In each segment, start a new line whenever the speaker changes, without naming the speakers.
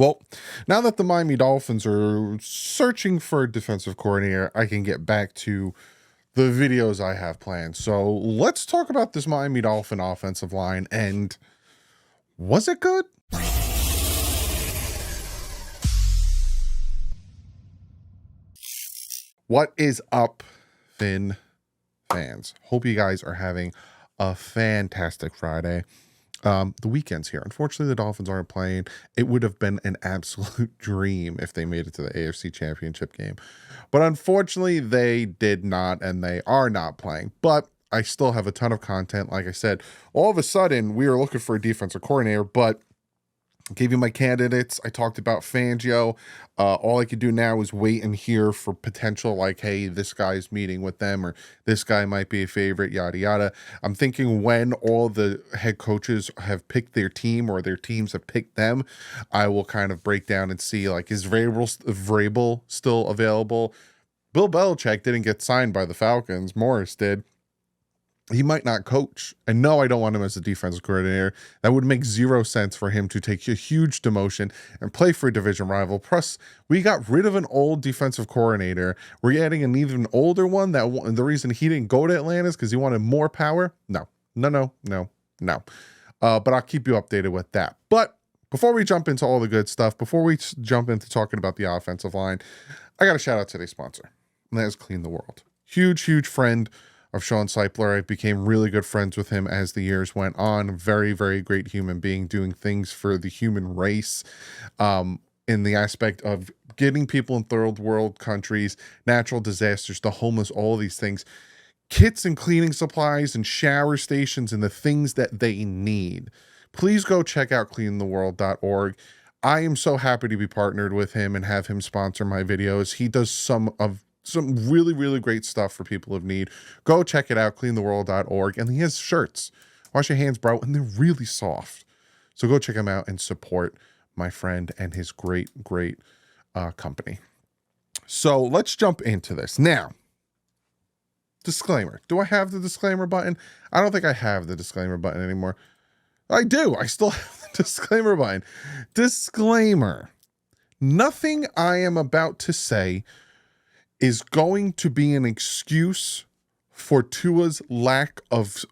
Well, now that the Miami Dolphins are searching for a defensive coordinator, I can get back to the videos I have planned. So let's talk about this Miami Dolphin offensive line. And was it good? What is up, Finn fans? Hope you guys are having a fantastic Friday. The weekend's here. Unfortunately, the Dolphins aren't playing. It would have been an absolute dream if they made it to the AFC Championship game. But unfortunately, they did not, and they are not playing. But I still have a ton of content. Like I said, all of a sudden, we are looking for a defensive coordinator, but I gave you my candidates. I talked about Fangio. All I could do now is wait and hear for potential, like, hey, this guy's meeting with them, or this guy might be a favorite, yada, yada. I'm thinking when all the head coaches have picked their team or their teams have picked them, I will kind of break down and see, like, is Vrabel still available? Bill Belichick didn't get signed by the Falcons. Morris did. He might not coach. And no, I don't want him as a defensive coordinator. That would make zero sense for him to take a huge demotion and play for a division rival. Plus, we got rid of an old defensive coordinator. We're adding an even older one. The reason he didn't go to Atlanta is because he wanted more power. No. But I'll keep you updated with that. But before we jump into all the good stuff, before we jump into talking about the offensive line, I got to shout out today's sponsor, and that is Clean the World. Huge friend of Sean Seipler. I became really good friends with him as the years went on. Very, very great human being, doing things for the human race in the aspect of getting people in third world countries, natural disasters, the homeless, all these things, kits and cleaning supplies and shower stations and the things that they need. Please go check out cleantheworld.org. I am so happy to be partnered with him and have him sponsor my videos. He does some really great stuff for people of need. Go check it out, cleantheworld.org. And he has shirts. Wash your hands, bro. And they're really soft. So go check him out and support my friend and his great company. So let's jump into this. Now, disclaimer. Do I have the disclaimer button? I don't think I have the disclaimer button anymore. I do. I still have the disclaimer button. Disclaimer. Nothing I am about to say is going to be an excuse for Tua's lack of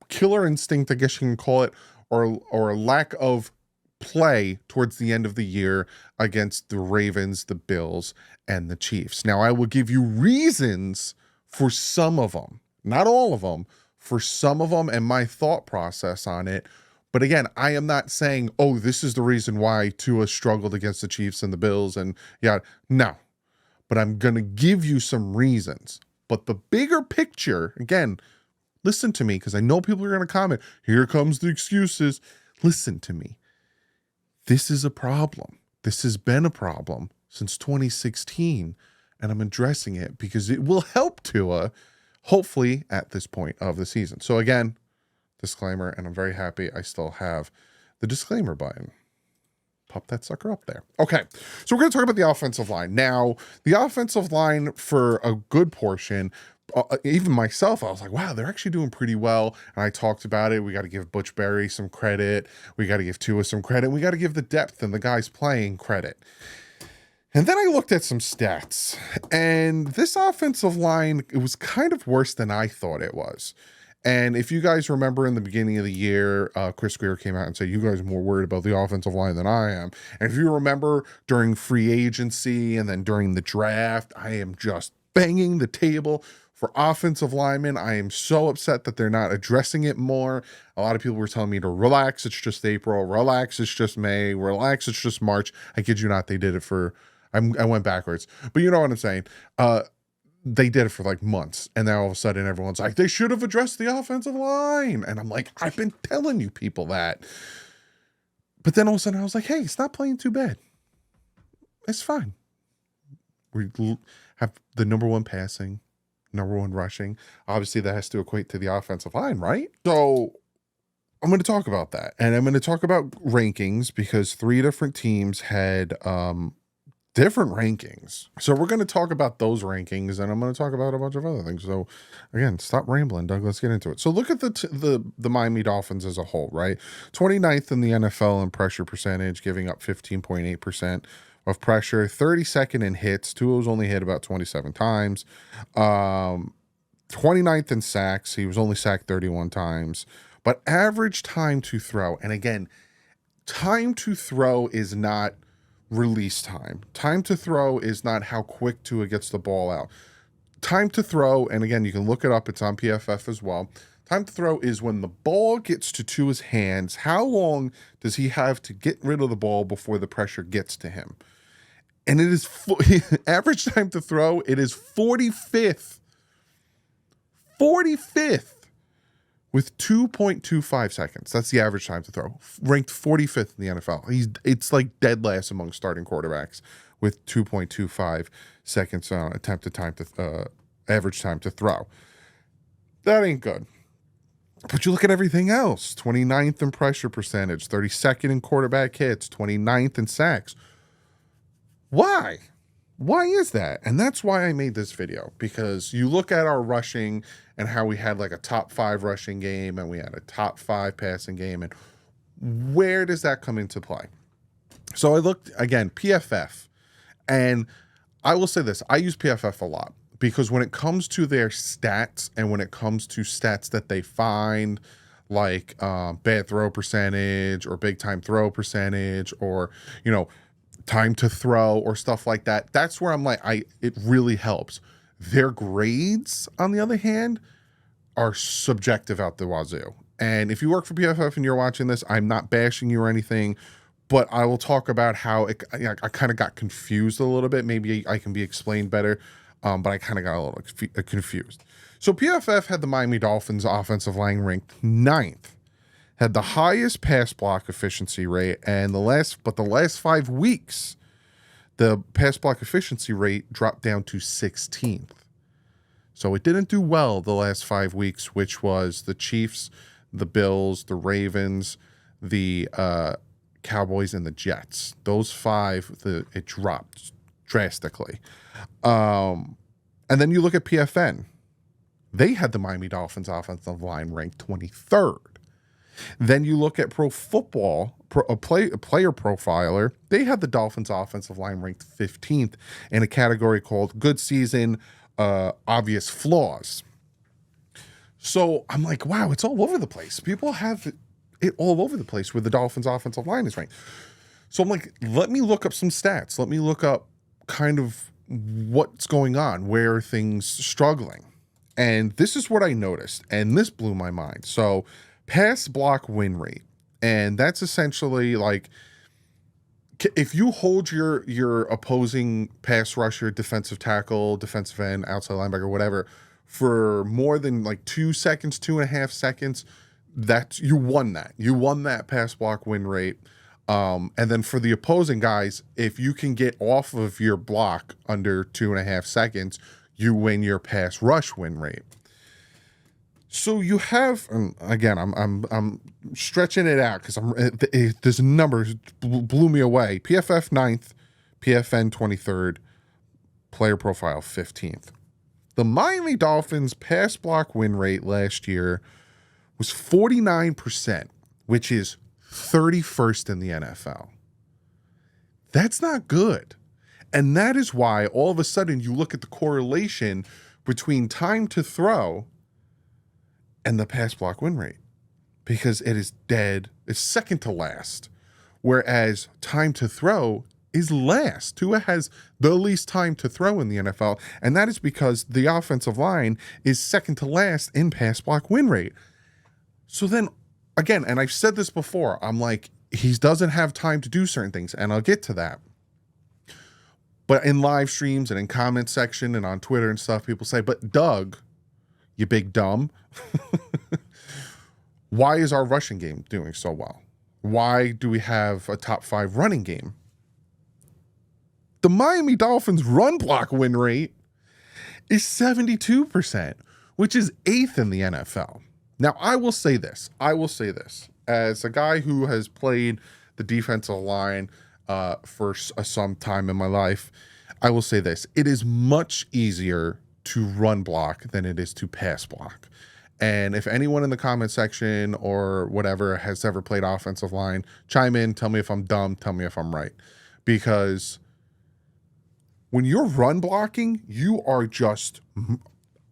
killer instinct, I guess you can call it, or lack of play towards the end of the year against the Ravens, the Bills, and the Chiefs. Now, I will give you reasons for some of them, not all of them, for some of them and my thought process on it. But again, I am not saying, oh, this is the reason why Tua struggled against the Chiefs and the Bills and no. But I'm going to give you some reasons. But the bigger picture, again, listen to me, because I know people are going to comment, here comes the excuses. Listen to me. This is a problem. This has been a problem since 2016, and I'm addressing it because it will help Tua, hopefully, at this point of the season. So again, disclaimer, and I'm very happy I still have the disclaimer button. Pop that sucker up there. Okay, so we're going to talk about the offensive line. Now, the offensive line, for a good portion, even myself, I was like, wow, they're actually doing pretty well. And I talked about it. We got to give Butch Berry some credit. We got to give Tua some credit. We got to give the depth and the guys playing credit. And then I looked at some stats. And this offensive line, it was kind of worse than I thought it was. And if you guys remember in the beginning of the year, Chris Greer came out and said, you guys are more worried about the offensive line than I am. And if you remember during free agency and then during the draft, I am just banging the table for offensive linemen. I am so upset that they're not addressing it more. A lot of people were telling me to relax. It's just April. Relax. It's just May. Relax. It's just March. I kid you not. They did it for, I went backwards, but you know what I'm saying? They did it for like months, and now all of a sudden everyone's like, they should have addressed the offensive line. And I'm like, I've been telling you people that. But then all of a sudden I was like, hey, it's not playing too bad. It's fine. We have the number one passing, number one rushing. Obviously that has to equate to the offensive line, right? So I'm going to talk about that. And I'm going to talk about rankings because 3 different teams had different rankings. So we're going to talk about those rankings, and I'm going to talk about a bunch of other things. So again, stop rambling, Doug. Let's get into it. So look at the Miami Dolphins as a whole, right? 29th in the NFL in pressure percentage, giving up 15.8% of pressure, 32nd in hits. Tua's only hit about 27 times. 29th in sacks. He was only sacked 31 times. But average time to throw, and again, time to throw is not release time. Time to throw is not how quick Tua gets the ball out. Time to throw, and again, you can look it up. It's on PFF as well. Time to throw is when the ball gets to Tua's hands. How long does he have to get rid of the ball before the pressure gets to him? And it is average time to throw. It is 45th. 45th with 2.25 seconds. That's the average time to throw. Ranked 45th in the NFL. It's like dead last among starting quarterbacks with 2.25 seconds average time to throw. That ain't good. But you look at everything else. 29th in pressure percentage, 32nd in quarterback hits, 29th in sacks. Why? Why is that? And that's why I made this video, because you look at our rushing and how we had like a top 5 rushing game and we had a top 5 passing game, and where does that come into play? So I looked again, PFF, and I will say this, I use PFF a lot because when it comes to their stats and when it comes to stats that they find, like bad throw percentage or big time throw percentage, or, you know, time to throw or stuff like that, that's where I'm like, it really helps. Their grades, on the other hand, are subjective out the wazoo. And if you work for PFF and you're watching this, I'm not bashing you or anything, but I will talk about how I kind of got confused a little bit. Maybe I can be explained better, but I kind of got a little confused. So PFF had the Miami Dolphins offensive line ranked 9th. Had the highest pass block efficiency rate, and the last 5 weeks, the pass block efficiency rate dropped down to 16th. So it didn't do well the last 5 weeks, which was the Chiefs, the Bills, the Ravens, the Cowboys, and the Jets. Those 5, it dropped drastically. And then you look at PFN. They had the Miami Dolphins offensive line ranked 23rd. Then you look at Pro Football, a player profiler. They had the Dolphins offensive line ranked 15th in a category called good season, obvious flaws. So I'm like, wow, it's all over the place. People have it all over the place where the Dolphins offensive line is ranked. So I'm like, let me look up some stats. Let me look up kind of what's going on, where are things struggling. And this is what I noticed, and this blew my mind. So pass block win rate, and that's essentially like if you hold your opposing pass rusher, defensive tackle, defensive end, outside linebacker, whatever, for more than like 2 seconds, 2.5 seconds, that's you won that pass block win rate. And then for the opposing guys, if you can get off of your block under 2.5 seconds, you win your pass rush win rate. So you have, again, I'm stretching it out because this number blew me away. PFF 9th, PFN 23rd, player profile 15th. The Miami Dolphins pass block win rate last year was 49%, which is 31st in the NFL. That's not good. And that is why all of a sudden you look at the correlation between time to throw and the pass block win rate, because it is dead. It's second to last, whereas time to throw is last. Tua has the least time to throw in the NFL, and that is because the offensive line is second to last in pass block win rate. So then, again, and I've said this before, I'm like, he doesn't have time to do certain things, and I'll get to that. But in live streams and in comment section and on Twitter and stuff, people say, but Doug, you big dumb, why is our rushing game doing so well? Why do we have a top 5 running game? The Miami Dolphins run block win rate is 72%, which is 8th in the NFL. Now, I will say this, as a guy who has played the defensive line, for some time in my life, I will say this. It is much easier to run block than it is to pass block. And if anyone in the comment section or whatever has ever played offensive line, chime in, tell me if I'm dumb, tell me if I'm right. Because when you're run blocking, you are just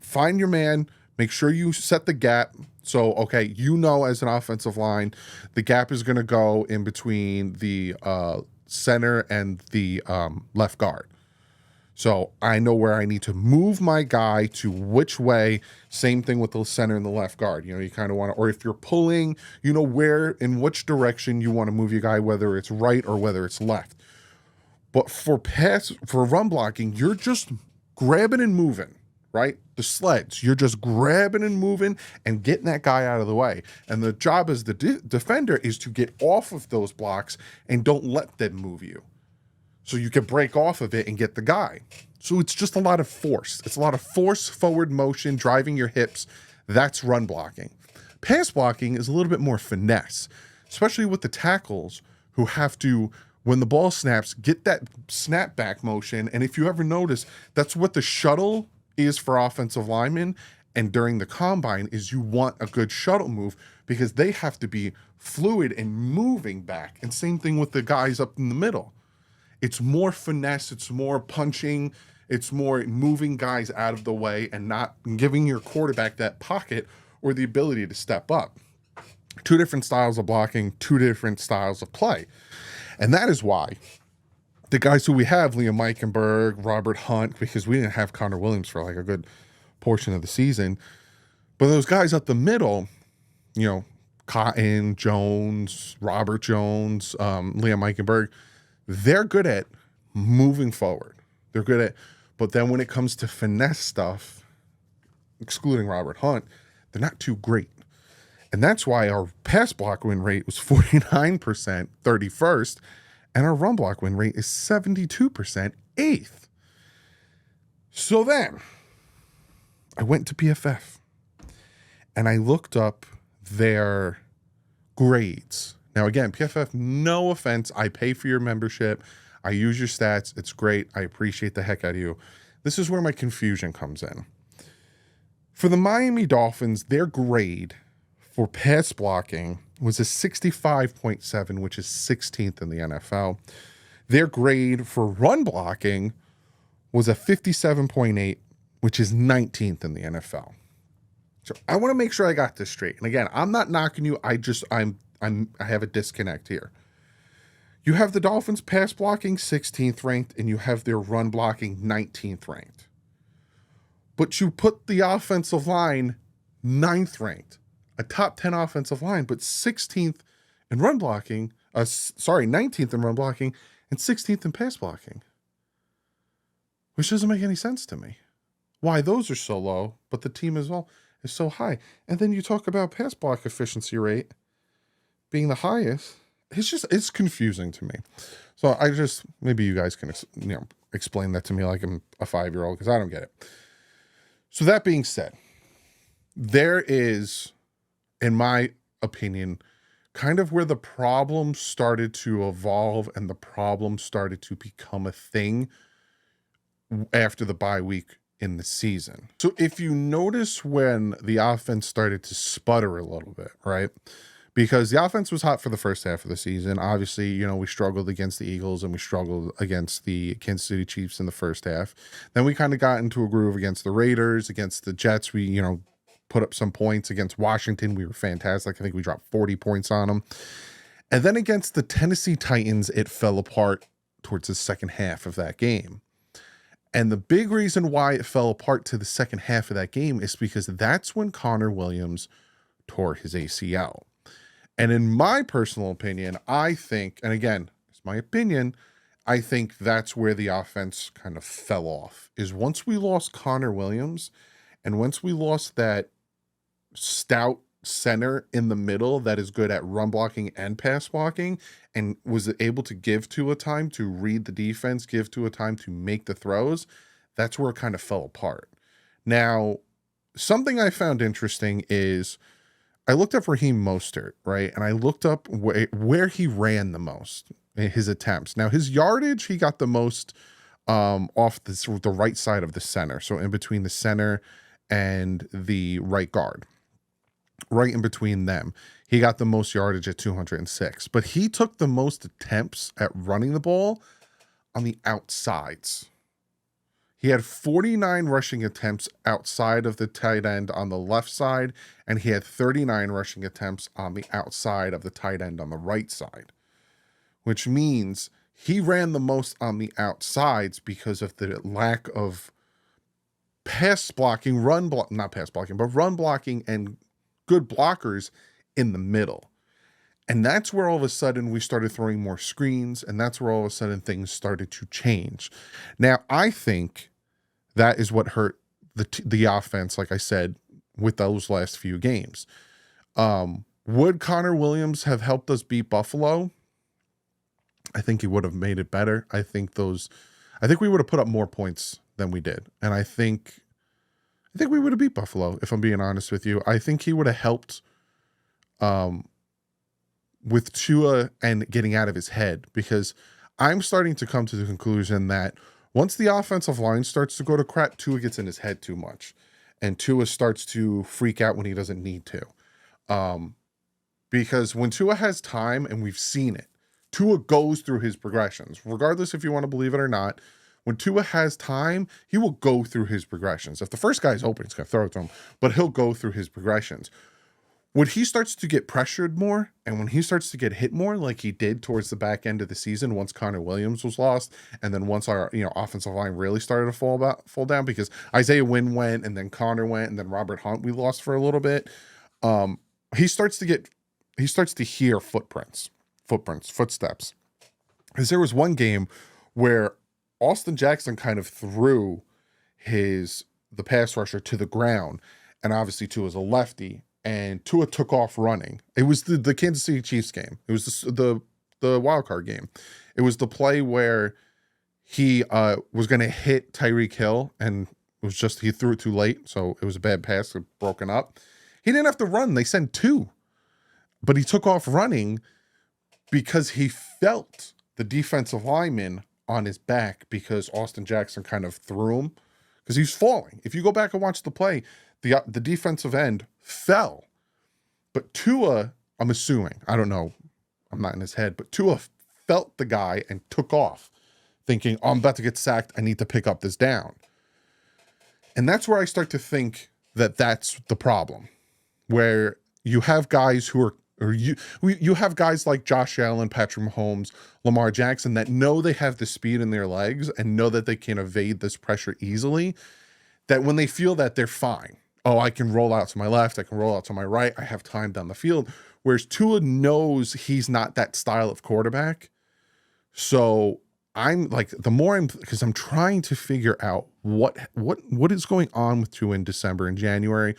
find your man, make sure you set the gap. So, okay, as an offensive line, the gap is going to go in between the center and the left guard. So I know where I need to move my guy to which way. Same thing with the center and the left guard. You kind of want to, or if you're pulling, where, in which direction you want to move your guy, whether it's right or whether it's left. But for run blocking, you're just grabbing and moving, right? The sleds, you're just grabbing and moving and getting that guy out of the way. And the job as the defender is to get off of those blocks and don't let them move you. So you can break off of it and get the guy. So it's just a lot of force. It's a lot of force, forward motion, driving your hips. That's run blocking. Pass blocking is a little bit more finesse, especially with the tackles who have to, when the ball snaps, get that snap back motion. And if you ever notice, that's what the shuttle is for offensive linemen. And during the combine is you want a good shuttle move because they have to be fluid and moving back. And same thing with the guys up in the middle. It's more finesse, it's more punching, it's more moving guys out of the way and not giving your quarterback that pocket or the ability to step up. Two different styles of blocking, two different styles of play. And that is why the guys who we have, Liam Eichenberg, Robert Hunt, because we didn't have Connor Williams for like a good portion of the season, but those guys up the middle, Cotton, Jones, Robert Jones, Liam Eichenberg, they're good at moving forward. But then when it comes to finesse stuff, excluding Robert Hunt, they're not too great. And that's why our pass block win rate was 49%, 31st, and our run block win rate is 72%, 8th. So then I went to PFF and I looked up their grades. Now, again, PFF, no offense. I pay for your membership. I use your stats. It's great. I appreciate the heck out of you. This is where my confusion comes in. For the Miami Dolphins, their grade for pass blocking was a 65.7, which is 16th in the NFL. Their grade for run blocking was a 57.8, which is 19th in the NFL. So I want to make sure I got this straight. And again, I'm not knocking you. I have a disconnect here. You have the Dolphins pass blocking 16th ranked, and you have their run blocking 19th ranked. But you put the offensive line 9th ranked, a top 10 offensive line, but 16th in run blocking, 19th in run blocking, and 16th in pass blocking. Which doesn't make any sense to me. Why those are so low, but the team as well is so high. And then you talk about pass block efficiency rate being the highest. It's confusing to me. So maybe you guys can explain that to me like I'm a 5-year-old, because I don't get it. So that being said, there is, in my opinion, kind of where the problem started to evolve and the problem started to become a thing after the bye week in the season. So if you notice when the offense started to sputter a little bit, right? Because the offense was hot for the first half of the season. Obviously, we struggled against the Eagles and we struggled against the Kansas City Chiefs in the first half. Then we kind of got into a groove against the Raiders, against the Jets. We, put up some points against Washington. We were fantastic. I think we dropped 40 points on them. And then against the Tennessee Titans, it fell apart towards the second half of that game. And the big reason why it fell apart to the second half of that game is because that's when Connor Williams tore his ACL. And in my personal opinion, I think, and again, it's my opinion, I think that's where the offense kind of fell off, is once we lost Connor Williams and once we lost that stout center in the middle that is good at run blocking and pass blocking and was able to give to a time to read the defense, give to a time to make the throws, that's where it kind of fell apart. Now, something I found interesting is I looked up Raheem Mostert, right? And I looked up where he ran the most. his attempts. Now his yardage, he got the most off the right side of the center. So in between the center and the right guard, right in between them, he got the most yardage at 206. But he took the most attempts at running the ball on the outsides. He had 49 rushing attempts outside of the tight end on the left side, and he had 39 rushing attempts on the outside of the tight end on the right side, which means he ran the most on the outsides because of the lack of pass blocking, not pass blocking, but run blocking and good blockers in the middle. And that's where all of a sudden we started throwing more screens, and that's where all of a sudden things started to change. Now, I think that is what hurt the offense, like I said, with those last few games. Would Connor Williams have helped us beat Buffalo? I think he would have made it better. I think we would have put up more points than we did. And I think we would have beat Buffalo, if I'm being honest with you. I think he would have helped with Tua and getting out of his head, because I'm starting to come to the conclusion that once the offensive line starts to go to crap, Tua gets in his head too much. And Tua starts to freak out when he doesn't need to. Because when Tua has time, and we've seen it, Tua goes through his progressions. Regardless if you want to believe it or not, when Tua has time, he will go through his progressions. If the first guy's open, he's going to throw it to him, but he'll go through his progressions. When he starts to get pressured more, and when he starts to get hit more, like he did towards the back end of the season, once Connor Williams was lost, and then once our offensive line really started to fall down, because Isaiah Wynn went, and then Connor went, and then Robert Hunt we lost for a little bit. He starts to hear footsteps. Because there was one game where Austin Jackson kind of threw the pass rusher to the ground, and obviously Tua was a lefty, and Tua took off running. It was the Kansas City Chiefs game. It was the wild card game. It was the play where he was going to hit Tyreek Hill, and it was just he threw it too late, so it was a bad pass, broken up. He didn't have to run. They sent 2, but he took off running because he felt the defensive lineman on his back, because Austin Jackson kind of threw him because he's falling. If you go back and watch the play, the defensive end fell, but Tua, I'm assuming, I don't know, I'm not in his head, but Tua felt the guy and took off thinking, oh, I'm about to get sacked, I need to pick up this down. And that's where I start to think that that's the problem, where you have guys who are, you have guys like Josh Allen, Patrick Mahomes, Lamar Jackson that know they have the speed in their legs and know that they can evade this pressure easily, that when they feel that, they're fine. Oh, I can roll out to my left, I can roll out to my right, I have time down the field. Whereas Tua knows he's not that style of quarterback. So I'm like, because I'm trying to figure out what is going on with Tua in December and January,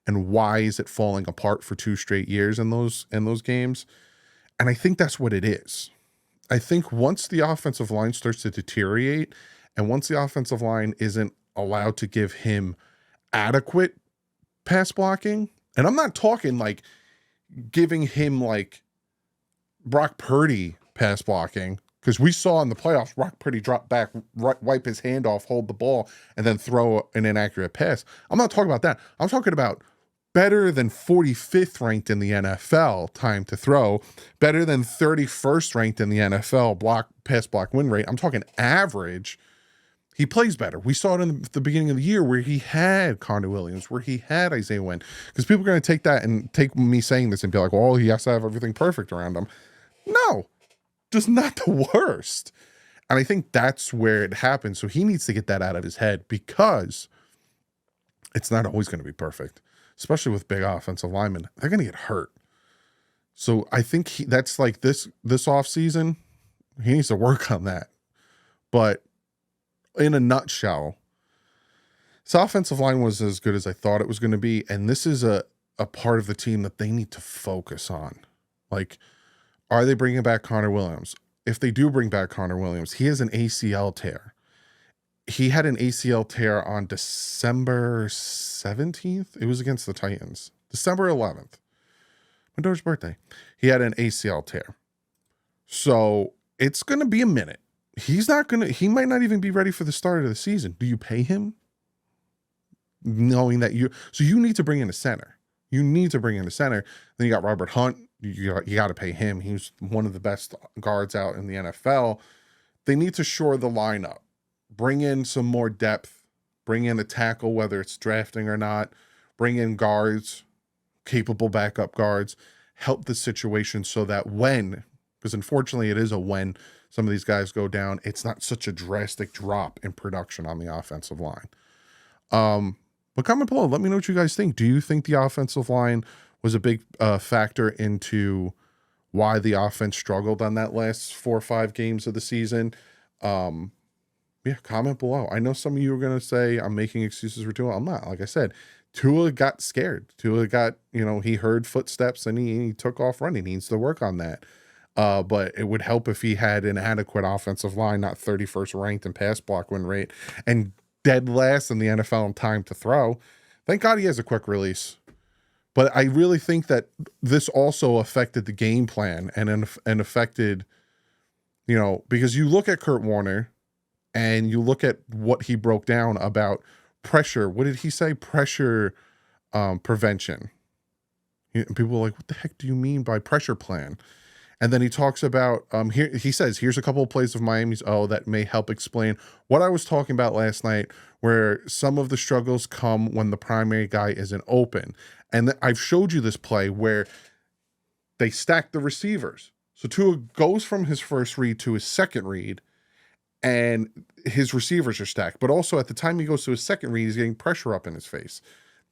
and why is it falling apart for 2 straight years in those games. And I think that's what it is. I think once the offensive line starts to deteriorate, and once the offensive line isn't allowed to give him adequate pass blocking, and I'm not talking like giving him like Brock Purdy pass blocking, because we saw in the playoffs Brock Purdy drop back, wipe his hand off, hold the ball, and then throw an inaccurate pass. I'm not talking about that. I'm talking about better than 45th ranked in the NFL time to throw, better than 31st ranked in the NFL pass block win rate. I'm talking average. He plays better. We saw it in the beginning of the year where he had Connor Williams, where he had Isaiah Wynn. Because people are going to take that and take me saying this and be like, well, he has to have everything perfect around him. No, just not the worst. And I think that's where it happens. So he needs to get that out of his head, because it's not always going to be perfect, especially with big offensive linemen. They're going to get hurt. So I think that's like this offseason, he needs to work on that. But in a nutshell, this offensive line was as good as I thought it was going to be. And this is a part of the team that they need to focus on. Like, are they bringing back Connor Williams? If they do bring back Connor Williams, he has an ACL tear. He had an ACL tear on December 17th. It was against the Titans. December 11th. My daughter's birthday. He had an ACL tear. So it's going to be a minute. He might not even be ready for the start of the season. Do you pay him? Knowing that you need to bring in a center. You need to bring in a center. Then you got Robert Hunt. You got to pay him. He's one of the best guards out in the NFL. They need to shore the lineup. Bring in some more depth. Bring in a tackle, whether it's drafting or not. Bring in guards, capable backup guards. Help the situation so that because unfortunately it is when some of these guys go down, it's not such a drastic drop in production on the offensive line. But comment below. Let me know what you guys think. Do you think the offensive line was a big factor into why the offense struggled on that last 4 or 5 games of the season? Yeah, comment below. I know some of you are going to say I'm making excuses for Tua. I'm not. Like I said, Tua got scared. Tua got, he heard footsteps and he took off running. He needs to work on that. But it would help if he had an adequate offensive line, not 31st ranked in pass block win rate and dead last in the NFL in time to throw. Thank God he has a quick release. But I really think that this also affected the game plan and affected, because you look at Kurt Warner and you look at what he broke down about pressure. What did he say? Pressure prevention. People are like, what the heck do you mean by pressure plan? And then he talks about, he says, here's a couple of plays of Miami's that may help explain what I was talking about last night, where some of the struggles come when the primary guy isn't open. And I've showed you this play where they stack the receivers. So Tua goes from his first read to his second read, and his receivers are stacked. But also at the time he goes to his second read, he's getting pressure up in his face.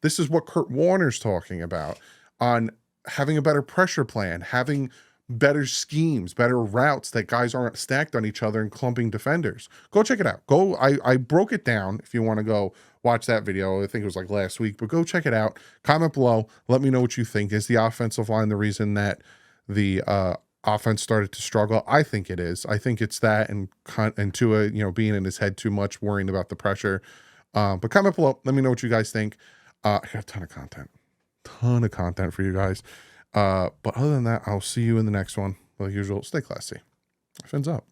This is what Kurt Warner's talking about on having a better pressure plan, having better schemes, better routes that guys aren't stacked on each other and clumping defenders. Go check it out. I broke it down if you want to go watch that video. I think it was like last week, but go check it out. Comment below. Let me know what you think. Is the offensive line the reason that the offense started to struggle? I think it is. I think it's that and Tua, being in his head too much, worrying about the pressure. But comment below. Let me know what you guys think. I got a ton of content for you guys. But other than that, I'll see you in the next one. Like usual, stay classy. Fins up.